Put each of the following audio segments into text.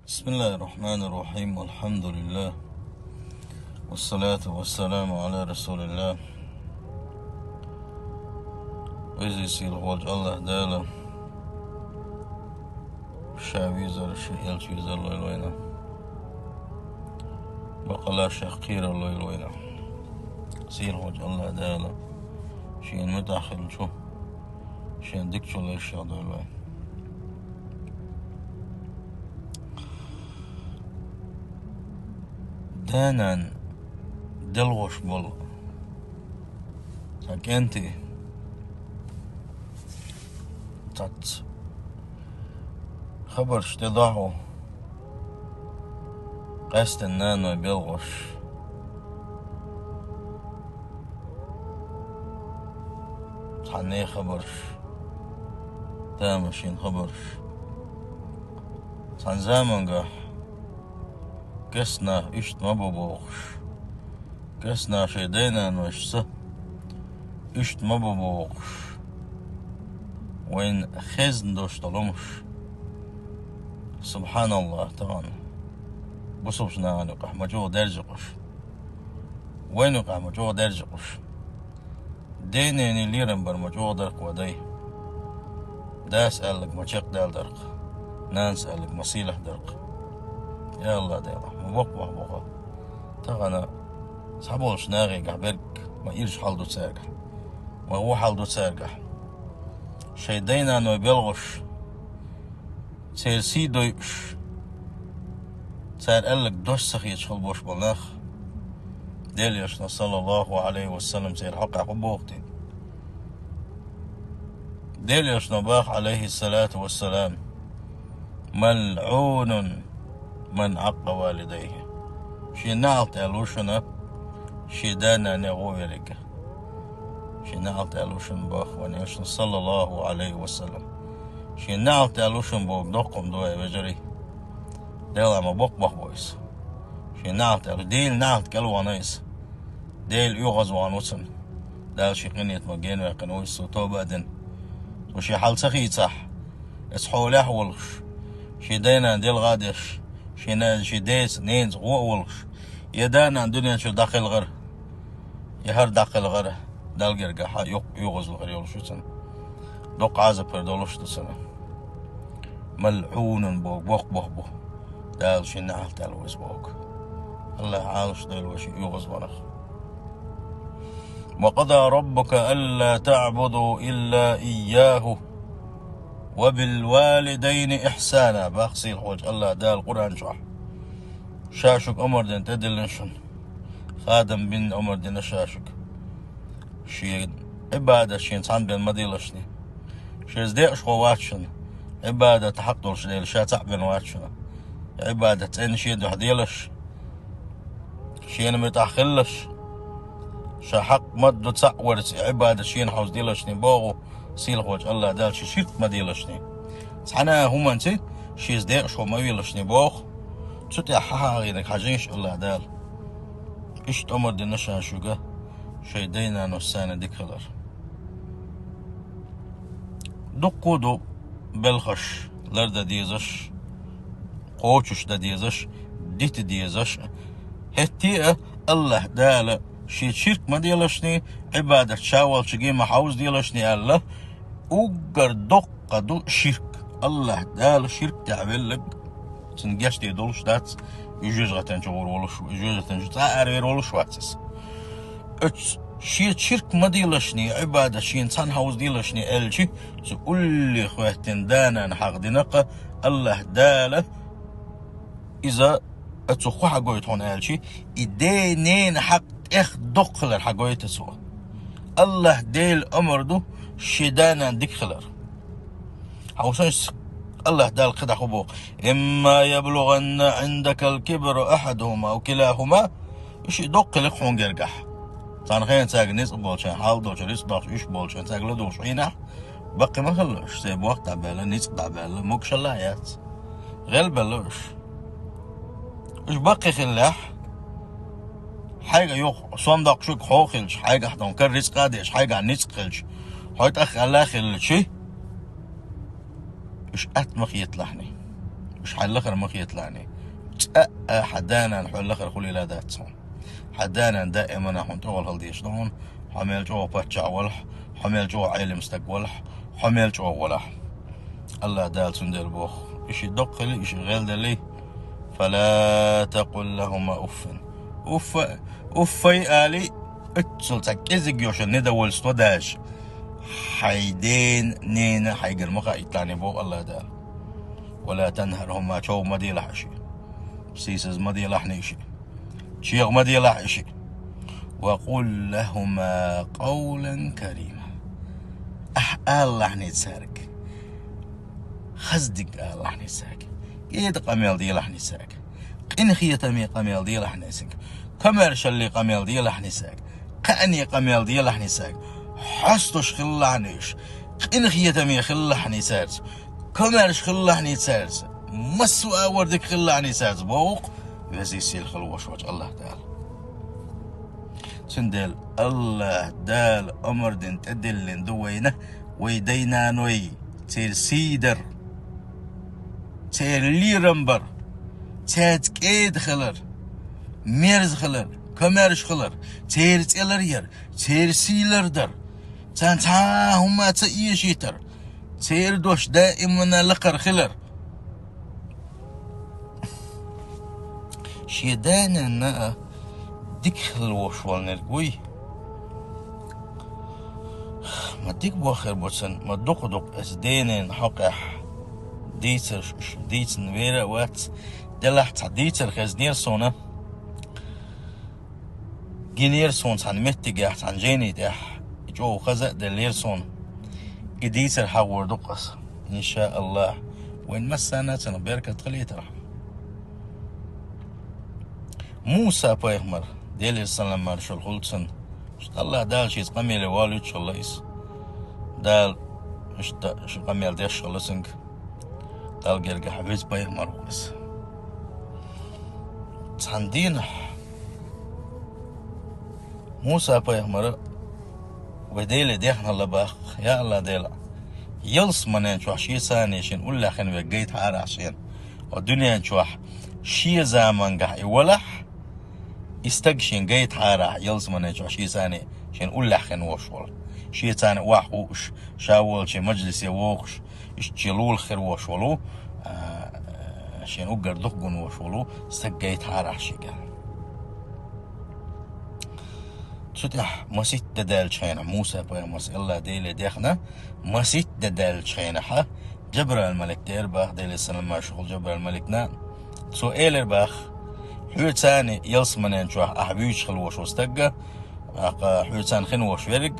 بسم الله الرحمن الرحيم والحمد لله والصلاة والسلام على رسول الله. ويزي سيل هوج الله دالا شاويزر شيل شيزر الله الوينا بقلا شقير الله الوينا سيل هوج الله دالا شين متاخل شو شين دكتور الله الشهد الوين دانان دلغش بول ساكنتي تات خبر اشتضاعه قاست النانو بيلغش تحني خبرش تامشين خبرش تحن زامنقح قسنا اشت مبوبوخش قسنا شيدينا نوشسه اشت مبوبوخش وين خزن دوش طلمش سبحان الله طبعا بصوبش نقح مجوع درجقش وين يقع مجوع درجقش ديني ليرن بر مجوع درق ودي دا اسألك ما شق دال درق نانس اسألك مصيلح درق يا الله ديلا مبوق بوقا تغنى صحبولش ناغي قحبرك ما إيرش حالدو تسارقح ما هو حالدو تسارقح شيدينا نو بيلغش سيرسي دويش سار قالك دوش سخي يشخل بوش بلناخ ديل يشنا صلى الله عليه وسلم سير حقا حبوقتي ديل يشنا باخ عليه الصلاة والسلام ملعون من عق والديه شي نعط يلوشنا شي دانا نغويرك شي نعط يلوشن باخ ونيشنا صلى الله عليه وسلم شي نعط يلوشن بوك دوقم دوي بجري ديل عما بوك بوك بويس شي نعط يلوشن ديل نعط كالوانيس ديل يغز وانوسن دال شي قنيت مجين ويقنويس وتوبة دن وشي حال سخيت صح اسحول يحولش شي دينا ديل غادش شي ديس نينز غوولش يدانا دنيا شو داخل غر يهر داخل غر دال قرقا يغز الغر يولشوسن دوق عازب پردولش تسنه ملعون بوك بوك دال شي نعل تلوز بوك الله عالش دال وشي يغز بنخ وقضى ربك ألا تعبدوا إلا إياه وبالوالدين إحسانا باقصي الحوج الله دال القرآن شاشك أمر دين تدلنشن خادم بن أمر دين شاشك شي عبادة شي انسان بين مديلشني شي زديق شخواتشن عبادة تحقدلش ديل شاتع بين واتشن عبادة تين شي دو حديلش شي نمتاخلش شحق مدو تسعورت عبادة شي نحوز ديلشني بوغو سيل خوج الله دال شي شرك ما ديلشني سحنا هما انتي شي زديق شخو ما ويلشني بوغ تسوتي حاها ينك حاجينش الله دال اشت أمر دي نشان شوغا شي دينا نوسانا ديك خلر دقو دو بلخش لرد ديزش قوچش دا ديزش ديت ديزش هتي الله دال شي شرك ما ديلشني عبادة شاول شقي محاوز ديلشني الله اوغر دق دو شرك الله دال شرك تعمل لك تنجاش دي دولش دات يجوز غتن جور ولش يجوز غتن تعرير ولش واتس اتش شي شرك ما ديلشني عبادة شي انسان هاوز ديلشني الشي تقول لي خواتن دانا حق دينقه الله دال اذا اتسخو حقويت هون الشي ايدينين حق اخ دقلر حقويت سوا الله ديل امر دو شدانا ديكلر حوسنش الله دال قدح خبو اما يبلغن عندك الكبر احدهما او كلاهما ايش دق لك خون جرجح تان خين تاج نيس بولشان حال دوش ريس دوش ايش بولشان تاج له دوش هنا بقي ما خلوش سيب وقت عباله نيس عباله موكش الله يات غير بلوش ايش بقي خلاح حاجة يوخ صندوق شوك خوخلش حاجة حتى كان رزق قادش حاجة عن نيس خلش هايت اخ الله خلشي ايش اتمخ يطلعني مش حلخر مخيط لاني حدانا نحلخر خلي لا داتهم حدانا دائما هون تول هالديش دون حمل جو باتشع ولح حمل جو عيل مستقبلح حمل جو ولح الله دال سندل بوخ إشي دقلي إشي غير دلي فلا تقل لهما أف آلي اتصل تكيزك يوشن ندول ستوداش حيدين نينا حيقر مقا إتلاني بو الله دال ولا تنهرهما شو مدي لحشي سيسز مدي لحنيشي شيخ مدي لحشي وقل لهما قولا كريما الله نتسارك خزدك الله نتسارك قيد قميل دي لحني ساك إن خيتمي قميل دي لحني ساك كمرش اللي قميل دي لحني ساك كأني قميل دي لحني ساك حستش خلعنيش إن خيتمي خلعني سارس كمرش خلعني سارس مسوا وردك خلعني سارس بوق وزي سيل خلوش وجه الله تعالى سندل الله دال أمر دين تدلن دوينه ويدينا نوي تير سيدر تير ليرمبر تير خلر ميرز خلر كمرش خلر تير تيلر ير تير سيلر در تانتا هما تيشيتر تير دوش دائما لقر خلر شيدانا نا ديك خلوش والنرقوي ما ديك بوخر بوتسن ما دوق اسدينين حقح ديتر ديتن ويرا وات دلحت ديتر خزنير سونا جينير سون عن متجاه عن جيني دح جو خزق دلير سون ديتر حور دقص ان شاء الله وين مسانا بركة خليت رحم موسى بايغمر ديل السلام مارشال خلصن الله دال شيز قميل والد شليس دال مش قميل ديش شلسنك دال جرجع حبيز بايغمر بس تندين موسى بايغمر وديل ديحنا لباخ يا الله ديلا يلص منين شو شي ثاني شين ولا خن بقيت عار عشان والدنيا نشوح شي زمان قح يولح يستقشين قيت حارة يلز من شي ثاني شين ولا خن وشول شي ثاني واحوش شاول شي مجلس يوخش يشتلول خير وشولو شين وقر دقون وشولو استقيت حارة شيقا تفتح مسيت ددال شينا موسى باي مس الله ديلي ديخنا مسيت ددال شينا حا جبر الملك دير باخ ديلي السلام ما شغل جبر الملكنا سؤال باخ حوت ثاني يلص منين شو أحبيش خلوش وستجا حوت ثاني خنوش يرق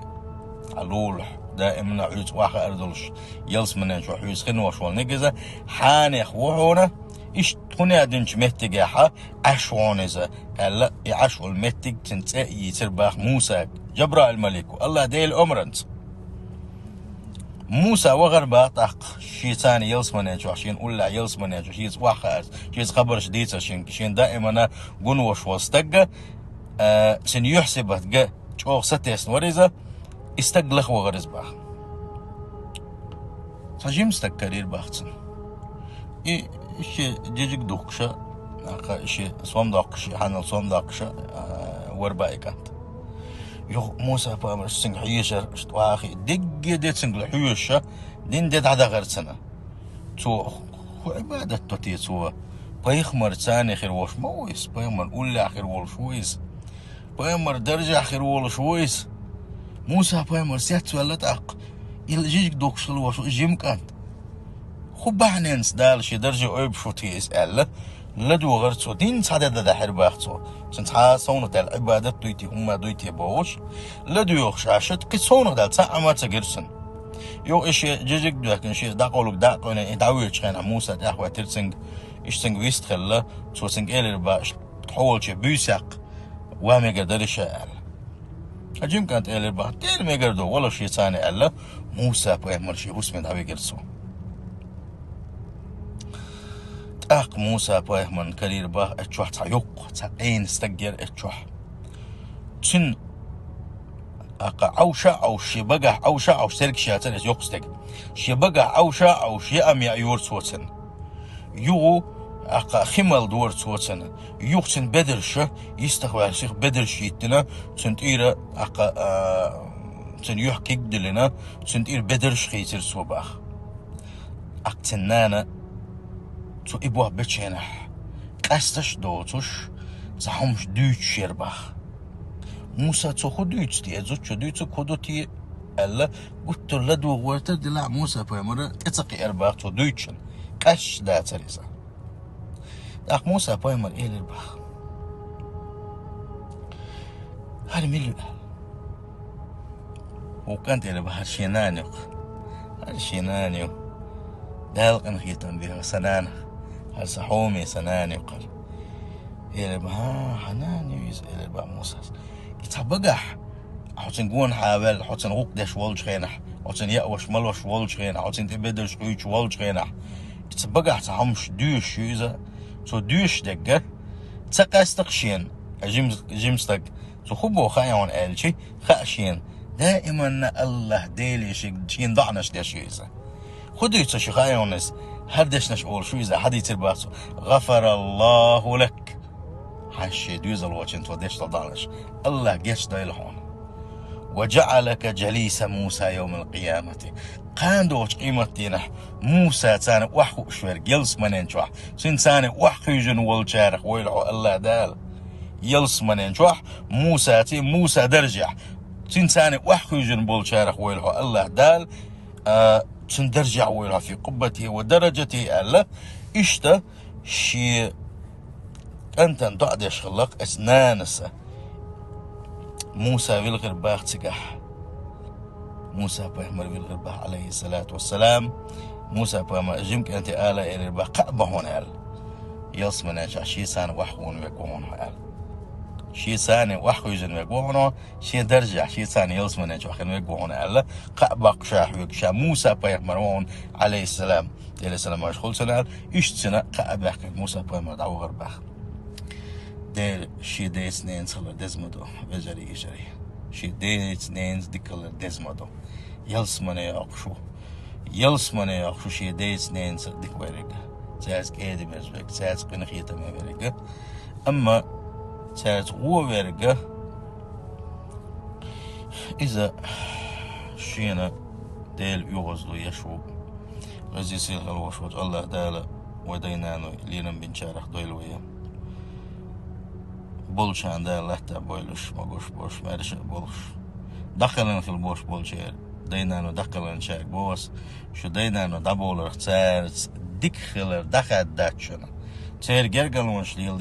علول دائما حوت واحد أردلش يلص منين شو حوت خنوش والنجزة حاني خوحونا إيش تكوني أدنش مهتجاحة عشوانزة هلا يعشوا المهتج تنتقي ترباخ موسى جبر الملك الله ديل أمرنت موسى وغربا طاق شي ثاني يلص منين شو عشان ولا يلص منين شو شي واحد شي خبر شديد عشان دائما قنوش واستجا سن يحسب جا شو ستيس وريزا استقلخ وغرز باخ سجيم استكرير باختن إيش جيجك دوكشة إيش صوم داقشة حنل صوم داقشة ورباي كانت يو موسى بامر سنج حيشة واخي دق ديت سنج حيشة دين ديت عدا غير سنة تو عبادة توتي تو بايخمر ثاني خير وش مويس بايمر أولى خير وش ويس بايمر درجة خير وش ويس موسى بايمر سيات ولا تاق يلجيك دوكش الوش جيم كانت خبعنينس دال شي درجة أيب شو تيسأل لدو غير تو دين صعدة دا حرباختو سنتها صونة دال عبادة دويتي هما دويتي باوش لدو يوخش عشت قد صونة دال ساعة ما تقرسن يو إشي جيجيك دوكن شي داقولك داقوين إدعوية شخين موسى داقوة ترسنج إش سنج ويستخلا تو سنج إلي ربا تحول شي بيساق وهم يقدر يشاء أجيم كانت إلي ربا تير ما يقدرو ولا شي ثاني ألا موسى بيعمل شي هسمي دعوي قرسو أق موسى بايه من كرير باه اتشوح تعيق تعين استقر اتشوح تن أق عوشة أو شي بقى عوشة أو سرق شاتن يقصدق شي بقى عوشة أو شي أم يعيور صوتن يو أقا خمال دور توتنا يوختن بدرشة يستخوال شيخ بدرشيتنا تنتيرا أقا تن يحكي دلنا تنتير بدرش خيتر صباح أقتنانا تو إبوه بتشينح قستش دوتش زحمش دوت شيرباخ موسى تو خدوت دي أزوج دوت خدوتي ألا قلت له دو ورتر دلع موسى بيمر اتقي أرباخ تو دوتشن قش لا تريزا أخ موسى بيمر إيه الأرباخ هذا مليون وكانت إلى بحر شينانيو هالشينانيو دالق نخيطن بها سنانه هالسحومي سنانيو قال إلى بها حنانيو إلى بها موسى يتحبقح حوتن قون حابل حوتن غوقدش والج خينح حوتن يأوش ملوش والج خينح حوتن تبدلش قيوش والج خينح يتحبقح تحمش دوش يوزا تو دوش دقة تقاستقشين جيمستق تو خبو خايون ألشي خاشين دائما الله ديلي شين ضعنش داش يوزا خدو يتشي خايونس هردش نشقول شو يوزا حد يترباسو غفر الله لك حشي دوز الواتشن تو ديش تضعنش الله جيش دايلهون وجعلك جليس موسى يوم القيامة قاندوش قيمتنا موسى تاني وحو شوير يلس منين شوح سين تاني وحو يجن والشارخ ويلعو الله دال يلس منين شوح موسى درجع سين تاني وحو يجن والشارخ ويلعو الله دال تندرجع ويلعو في قبته ودرجته الله اشتا شي أنت ضعد يشغلق أسنانسه موسى بالغرباخ تقح موسى بيحمر بالغرباخ عليه الصلاة والسلام موسى بيحمر جمك أنت آلة إلى الباخ قأبه هون آل يصمن أنشاء شي سان وحوون ويكوهون آل شي سان وحويجن ويكوهون شي درجة شي سان يصمن أنشاء وحوون ويكوهون آل قأبق شاح ويكشا موسى بيحمر هون عليه السلام عليه السلام ويشخل سنة إشت سنة قأبق موسى بيحمر دعو غرباخ دير شي ديس نينز خلر دزمدو بجري إجري شي ديس نينز دي خلر دزمدو يلس مني أخشو شي ديس نينز دي كويريك تاز كيدي مرزوك تاز قنخيطة ميريك أما تاز غو ويريك إذا شينا ديل يغزلو يشو غزي سيل الوشوت الله دالا ودينانو لينم بنشارخ دويلويا بولشان ده لحتى بولش ماقوش بوش مارش بولش دخلنا في البوش بولشير دينانو دخلنا شاك بوس شو دينانو دبولر تسارت ديك خلر دخل داتشنا تسير جرقل ونش ليل